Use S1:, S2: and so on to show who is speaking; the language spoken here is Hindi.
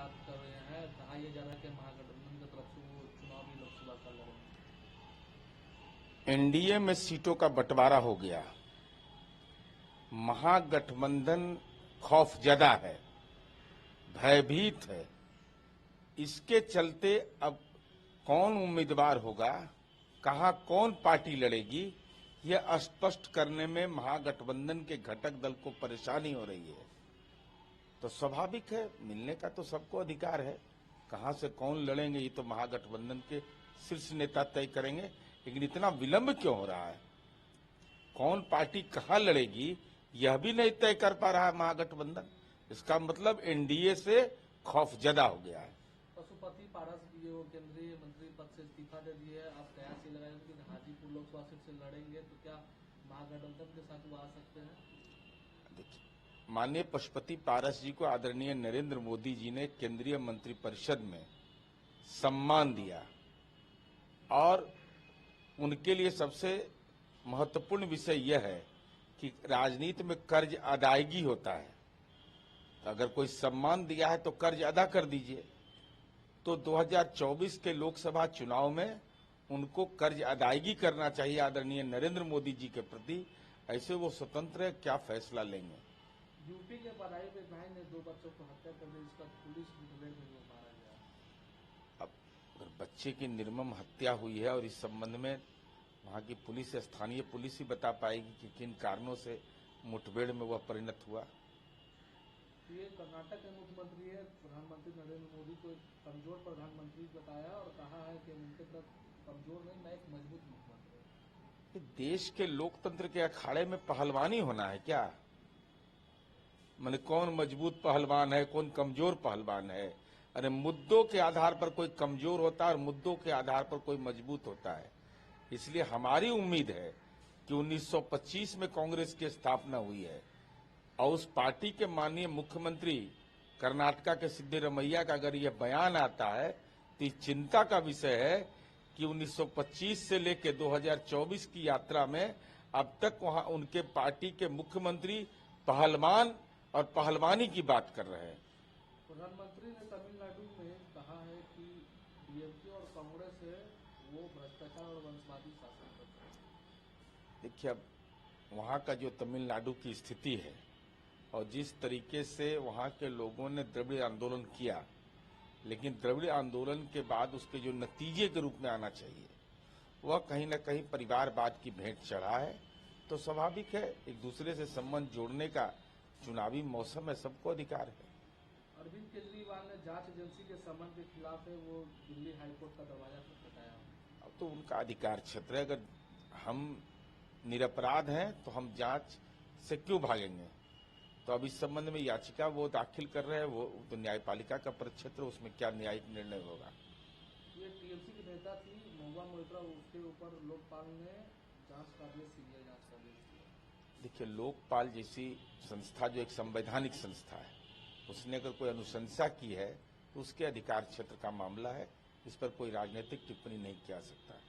S1: मुलाकात कर रहे हैं, कहा यह जा रहा है कि महागठबंधन की तरफ से वो चुनावी लोकसभा का लड़ेंगे।
S2: एनडीए में सीटों का बंटवारा हो गया, महागठबंधन खौफजदा है, भयभीत है। इसके चलते अब कौन उम्मीदवार होगा, कहां कौन पार्टी लड़ेगी, यह स्पष्ट करने में महागठबंधन के घटक दल को परेशानी हो रही है। तो स्वाभाविक है, मिलने का तो सबको अधिकार है। कहां से कौन लड़ेंगे ये तो महागठबंधन के शीर्ष नेता तय करेंगे, लेकिन इतना विलंब क्यों हो रहा है? कौन पार्टी कहां लड़ेगी यह भी नहीं तय कर पा रहा है महागठबंधन। इसका मतलब एनडीए से खौफजदा हो गया है।
S1: पशुपति पारस जी वो केंद्रीय मंत्री पद से इस्तीफा दे दिए, आप कयास ये लगाए कि हाजीपुर लोकसभा सीट से लड़ेंगे, तो क्या महागठबंधन के साथ वो आ सकते हैं?
S2: देखिए, माननीय पशुपति पारस जी को आदरणीय नरेंद्र मोदी जी ने केंद्रीय मंत्रिपरिषद में सम्मान दिया और उनके लिए सबसे महत्वपूर्ण विषय यह है कि राजनीति में कर्ज अदायगी होता है। तो अगर कोई सम्मान दिया है तो कर्ज अदा कर दीजिए। तो 2024 के लोकसभा चुनाव में उनको कर्ज अदायगी करना चाहिए आदरणीय नरेंद्र मोदी जी के प्रति। ऐसे वो स्वतंत्र है, क्या फैसला लेंगे।
S1: यूपी के बदायूं में भाई ने 2 बच्चों को हत्या कर दी, इसका पुलिस मुठभेड़ में वो मारा गया।
S2: अब अगर बच्चे की निर्मम हत्या हुई है और इस संबंध में वहां की पुलिस, स्थानीय पुलिस ही बता पाएगी कि किन कारणों से मुठभेड़ में वह परिणत हुआ।
S1: ये कर्नाटक के मुख्यमंत्री है, प्रधानमंत्री नरेंद्र मोदी को एक कमजोर प्रधानमंत्री बताया और कहा है कि उनके तरफ कमजोर नहीं, मैं एक मजबूत मुख्यमंत्री।
S2: देश के लोकतंत्र के अखाड़े में पहलवानी होना है क्या? माने कौन मजबूत पहलवान है, कौन कमजोर पहलवान है? अरे मुद्दों के आधार पर कोई कमजोर होता है और मुद्दों के आधार पर कोई मजबूत होता है। इसलिए हमारी उम्मीद है कि 1925 में कांग्रेस की स्थापना हुई है और उस पार्टी के माननीय मुख्यमंत्री कर्नाटका के सिद्धरमैया का अगर यह बयान आता है तो इस चिंता का विषय है कि 1925 से लेकर 2024 की यात्रा में अब तक वहां उनके पार्टी के मुख्यमंत्री पहलवान और पहलवानी की बात कर रहे हैं।
S1: प्रधानमंत्री ने तमिलनाडु में कहा है कि डीएमके और कांग्रेस है वो भ्रष्टाचार और वंशवादी शासन करते हैं।
S2: देखिए, अब वहां का जो तमिलनाडु की स्थिति है और जिस तरीके से वहां के लोगों ने द्रविड़ आंदोलन किया, लेकिन द्रविड़ आंदोलन के बाद उसके जो नतीजे के रूप में आना चाहिए वह कहीं न कहीं परिवारवाद की भेंट चढ़ा है। तो स्वाभाविक है, एक दूसरे से संबंध जोड़ने का चुनावी मौसम है, सबको अधिकार है।
S1: अरविंद केजरीवाल ने जांच एजेंसी के समन के खिलाफ है वो दिल्ली हाईकोर्ट का दरवाजा खटखटाया।
S2: अब तो उनका अधिकार क्षेत्र है, अगर हम निरपराध हैं तो हम जांच से क्यों भागेंगे। तो अब इस संबंध में याचिका वो दाखिल कर रहे हैं, वो तो न्यायपालिका का परिक्षेत्र, उसमें क्या न्यायिक निर्णय होगा।
S1: ये टीएमसी की नेता थी महुआ मोइत्रा, उसके ऊपर लोकपाल ने जांच का आदेश, सीबीआई जांच का आदेश दिया।
S2: देखिए, लोकपाल जैसी संस्था जो एक संवैधानिक संस्था है, उसने अगर कोई अनुशंसा की है तो उसके अधिकार क्षेत्र का मामला है, इस पर कोई राजनीतिक टिप्पणी नहीं किया जा सकता है।